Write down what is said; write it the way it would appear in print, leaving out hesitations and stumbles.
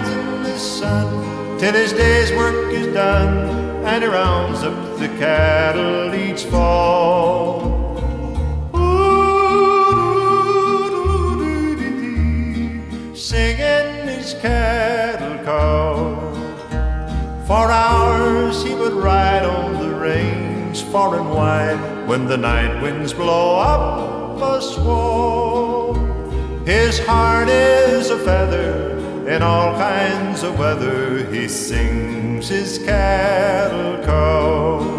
hides in the sun till his day's work is done, and he rounds up the cattle each fall. Singing his cattle call. For hours he would ride on the range, far and wide, when the night winds blow up a squall. His heart is a feather in all kinds of weather. He sings his cattle call.